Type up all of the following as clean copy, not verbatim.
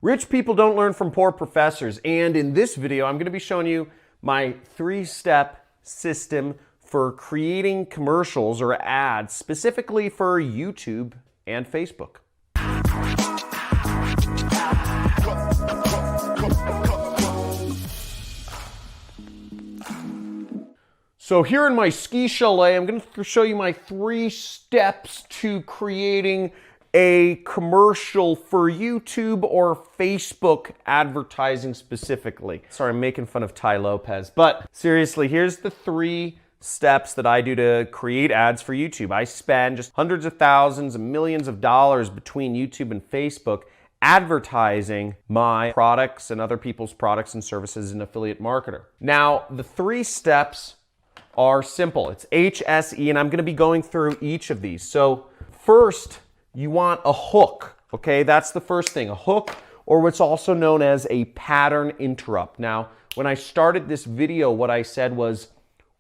Rich people don't learn from poor professors, and in this video I'm going to be showing you my 3-step system for creating commercials or ads specifically for YouTube and Facebook. So here in my ski chalet, I'm going to show you my 3 steps to creating a commercial for YouTube or Facebook advertising specifically. Sorry, I'm making fun of Tai Lopez, but seriously, here's the 3 steps that I do to create ads for YouTube. I spend just hundreds of thousands and millions of dollars between YouTube and Facebook advertising my products and other people's products and services as an affiliate marketer. Now, the 3 steps are simple. It's HSE, and I'm going to be going through each of these. So first, you want a hook, okay? That's the first thing, a hook, or what's also known as a pattern interrupt. Now, when I started this video, what I said was,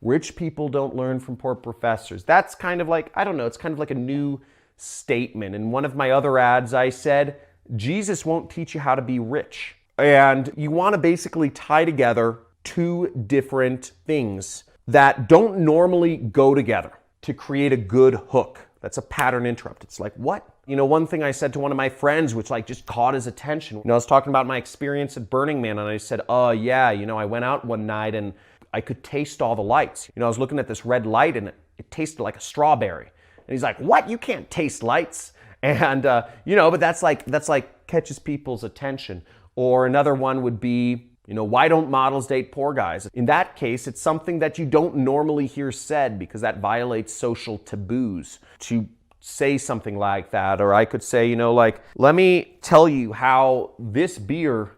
rich people don't learn from poor professors. That's kind of like, I don't know, it's kind of like a new statement. In one of my other ads, I said, Jesus won't teach you how to be rich. And you want to basically tie together 2 different things that don't normally go together to create a good hook. That's a pattern interrupt. It's like, what? You know, one thing I said to one of my friends, which like just caught his attention, you know, I was talking about my experience at Burning Man, and I said, oh yeah, you know, I went out one night and I could taste all the lights. You know, I was looking at this red light and it tasted like a strawberry. And he's like, what? You can't taste lights. And, you know, but that's like catches people's attention. Or another one would be, you know, why don't models date poor guys? In that case, it's something that you don't normally hear said because that violates social taboos to say something like that. Or I could say, you know, like, let me tell you how this beer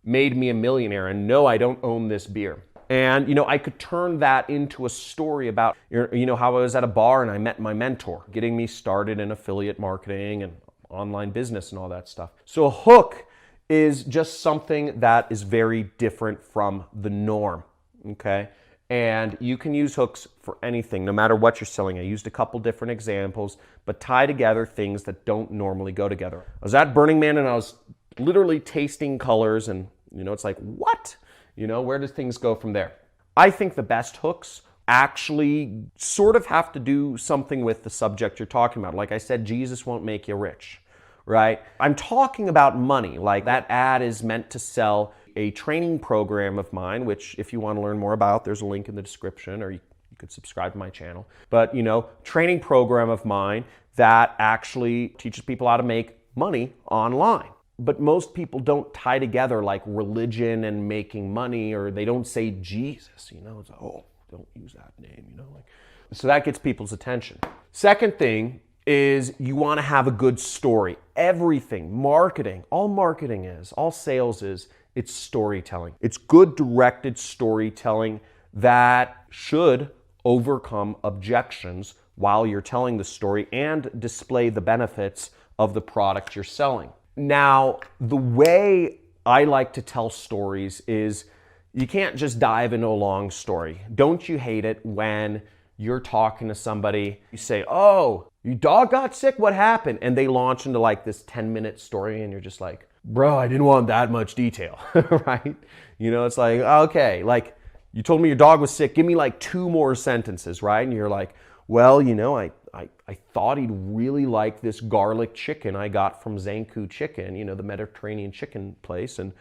made me a millionaire, and no, I don't own this beer. And, you know, I could turn that into a story about, you know, how I was at a bar and I met my mentor, getting me started in affiliate marketing and online business and all that stuff. So a hook is just something that is very different from the norm, okay? And you can use hooks for anything, no matter what you're selling. I used a couple different examples, but tie together things that don't normally go together. I was at Burning Man and I was literally tasting colors and, you know, it's like, what? You know, where does things go from there? I think the best hooks actually sort of have to do something with the subject you're talking about. Like I said, Jesus won't make you rich. Right? I'm talking about money. Like that ad is meant to sell a training program of mine, which if you want to learn more about, there's a link in the description, or you could subscribe to my channel. But, you know, training program of mine that actually teaches people how to make money online. But most people don't tie together like religion and making money, or they don't say Jesus, you know, it's like, oh, don't use that name, you know, like, so that gets people's attention. Second thing is you want to have a good story. Everything, marketing, all sales is, it's storytelling. It's good directed storytelling that should overcome objections while you're telling the story and display the benefits of the product you're selling. Now, the way I like to tell stories is you can't just dive into a long story. Don't you hate it when you're talking to somebody, you say, oh, your dog got sick, what happened? And they launch into like this 10-minute story and you're just like, bro, I didn't want that much detail, right? You know, it's like, okay, like you told me your dog was sick, give me like 2 more sentences, right? And you're like, well, you know, I thought he'd really like this garlic chicken I got from Zanku Chicken, you know, the Mediterranean chicken place, and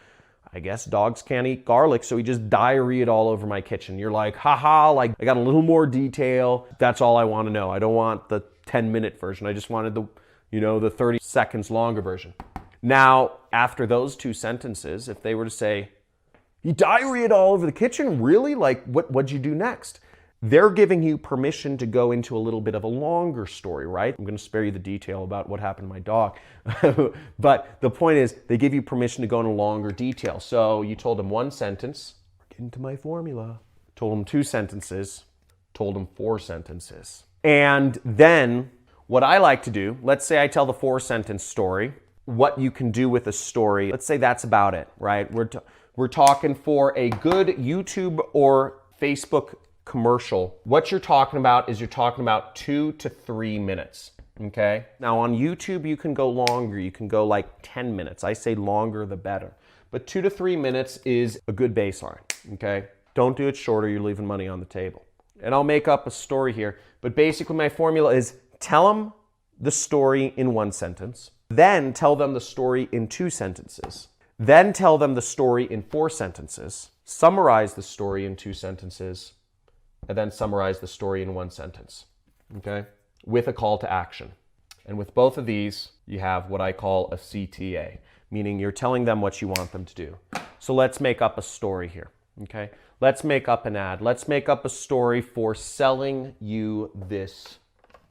I guess dogs can't eat garlic, so he just diarrheaed all over my kitchen. You're like, haha, like I got a little more detail. That's all I want to know. I don't want the 10-minute version. I just wanted the, you know, the 30 seconds longer version. Now, after those 2 sentences, if they were to say, he diarrheaed all over the kitchen, really? Like, what'd you do next? They're giving you permission to go into a little bit of a longer story, right? I'm going to spare you the detail about what happened to my dog. But the point is, they give you permission to go into longer detail. So you told them 1 sentence, get into my formula. Told them 2 sentences, told them 4 sentences. And then what I like to do, let's say I tell the 4-sentence story, what you can do with a story, let's say that's about it, right? We're talking for a good YouTube or Facebook commercial. What you're talking about is you're talking about 2 to 3 minutes. Okay. Now on YouTube, you can go longer. You can go like 10 minutes. I say longer the better. But 2 to 3 minutes is a good baseline. Okay. Don't do it shorter. You're leaving money on the table. And I'll make up a story here. But basically my formula is tell them the story in 1 sentence. Then tell them the story in 2 sentences. Then tell them the story in 4 sentences. Summarize the story in 2 sentences. And then summarize the story in 1 sentence. Okay. With a call to action. And with both of these, you have what I call a CTA, meaning you're telling them what you want them to do. So let's make up a story here, okay? Let's make up an ad. Let's make up a story for selling you this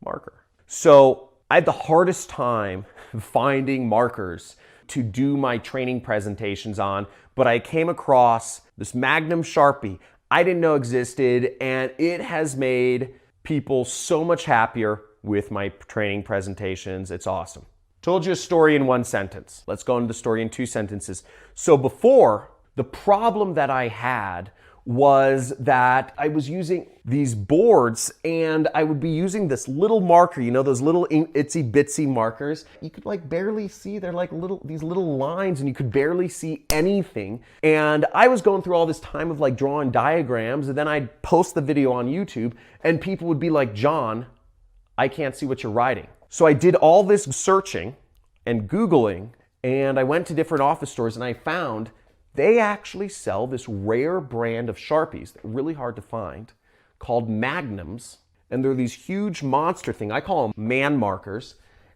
marker. So I had the hardest time finding markers to do my training presentations on, but I came across this Magnum Sharpie I didn't know existed, and it has made people so much happier with my training presentations. It's awesome. Told you a story in 1 sentence. Let's go into the story in 2 sentences. So before, the problem that I had was that I was using these boards and I would be using this little marker, you know, those little itsy bitsy markers. You could like barely see, they're like these little lines and you could barely see anything. And I was going through all this time of like drawing diagrams and then I'd post the video on YouTube and people would be like, John, I can't see what you're writing. So I did all this searching and Googling and I went to different office stores and I found they actually sell this rare brand of Sharpies, that are really hard to find, called Magnums. And they're these huge monster thing. I call them man markers.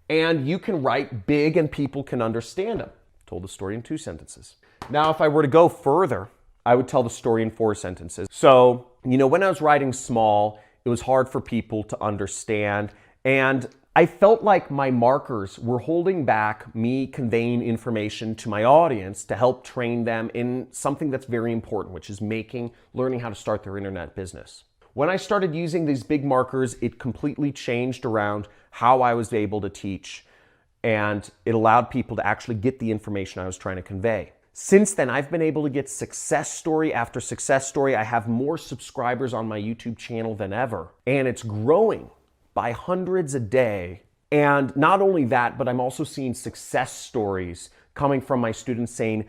And you can write big and people can understand them. Told the story in 2 sentences. Now, if I were to go further, I would tell the story in 4 sentences. So, you know, when I was writing small, it was hard for people to understand. And I felt like my markers were holding back me conveying information to my audience to help train them in something that's very important, which is learning how to start their internet business. When I started using these big markers, it completely changed around how I was able to teach, and it allowed people to actually get the information I was trying to convey. Since then, I've been able to get success story after success story. I have more subscribers on my YouTube channel than ever, and it's growing by hundreds a day. And not only that, but I'm also seeing success stories coming from my students saying,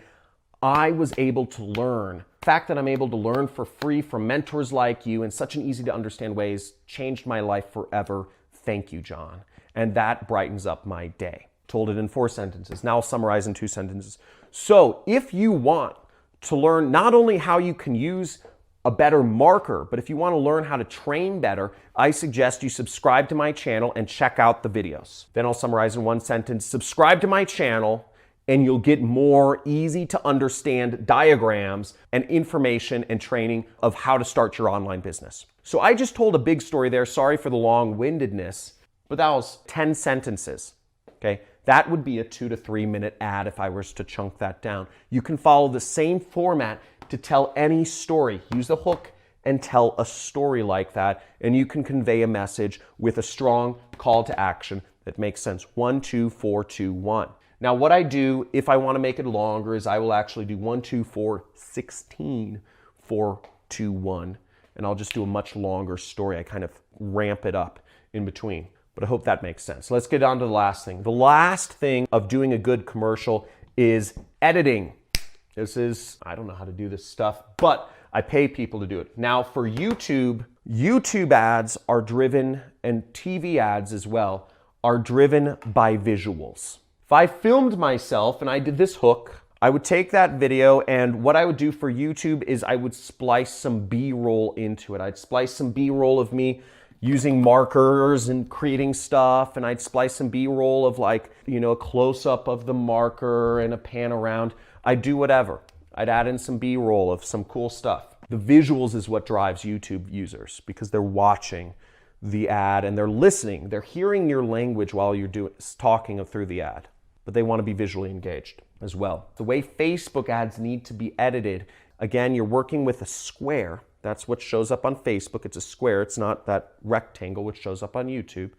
I was able to learn. The fact that I'm able to learn for free from mentors like you in such an easy to understand ways changed my life forever. Thank you, John. And that brightens up my day. Told it in 4 sentences. Now I'll summarize in 2 sentences. So if you want to learn not only how you can use a better marker, but if you want to learn how to train better, I suggest you subscribe to my channel and check out the videos. Then I'll summarize in 1 sentence. Subscribe to my channel and you'll get more easy to understand diagrams and information and training of how to start your online business. So I just told a big story there. Sorry for the long-windedness, but that was 10 sentences, okay? That would be a 2 to 3 minute ad if I was to chunk that down. You can follow the same format to tell any story. Use a hook and tell a story like that, and you can convey a message with a strong call to action that makes sense. 1, 2, 4, 2, 1. Now, what I do if I want to make it longer is I will actually do 1, 2, 4, 16, 4, 2, 1, and I'll just do a much longer story. I kind of ramp it up in between, but I hope that makes sense. Let's get on to the last thing. The last thing of doing a good commercial is editing. This is, I don't know how to do this stuff, but I pay people to do it. Now for YouTube ads are driven, and TV ads as well, are driven by visuals. If I filmed myself and I did this hook, I would take that video and what I would do for YouTube is I would splice some B-roll into it. I'd splice some B-roll of me using markers and creating stuff, and I'd splice some B-roll of like, you know, a close-up of the marker and a pan around. I'd do whatever. I'd add in some B-roll of some cool stuff. The visuals is what drives YouTube users because they're watching the ad and they're listening. They're hearing your language while you're talking through the ad, but they want to be visually engaged as well. The way Facebook ads need to be edited, again, you're working with a square. That's what shows up on Facebook. It's a square. It's not that rectangle which shows up on YouTube.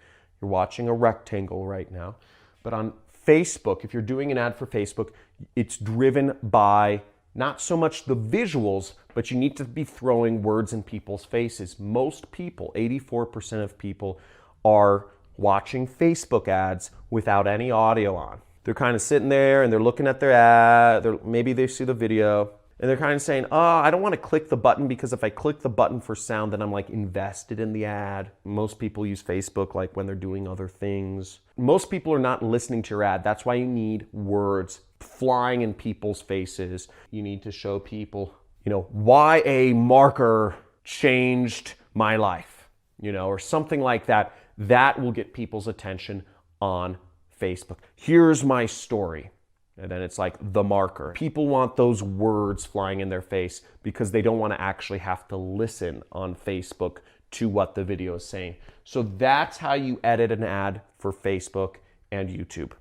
You're watching a rectangle right now. But on Facebook, if you're doing an ad for Facebook, it's driven by not so much the visuals, but you need to be throwing words in people's faces. Most people, 84% of people, are watching Facebook ads without any audio on. They're kind of sitting there and they're looking at their ad, maybe they see the video, and they're kind of saying, oh, I don't want to click the button because if I click the button for sound, then I'm like invested in the ad. Most people use Facebook like when they're doing other things. Most people are not listening to your ad. That's why you need words flying in people's faces. You need to show people, why a marker changed my life, or something like that. That will get people's attention on Facebook. Here's my story. And then it's like the marker. People want those words flying in their face because they don't want to actually have to listen on Facebook to what the video is saying. So that's how you edit an ad for Facebook and YouTube.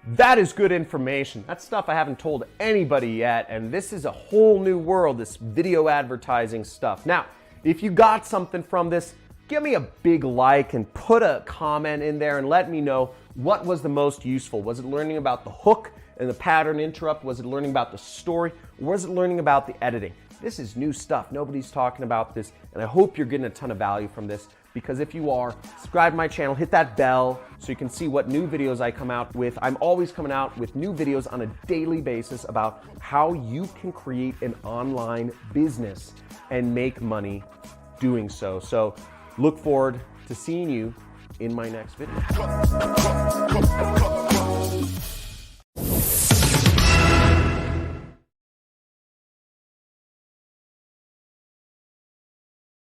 That is good information. That's stuff I haven't told anybody yet, and this is a whole new world, this video advertising stuff. Now, if you got something from this, give me a big like and put a comment in there and let me know what was the most useful. Was it learning about the hook and the pattern interrupt? Was it learning about the story? Or was it learning about the editing? This is new stuff. Nobody's talking about this, and I hope you're getting a ton of value from this, because if you are, subscribe to my channel, hit that bell so you can see what new videos I come out with. I'm always coming out with new videos on a daily basis about how you can create an online business and make money doing so. So look forward to seeing you in my next video.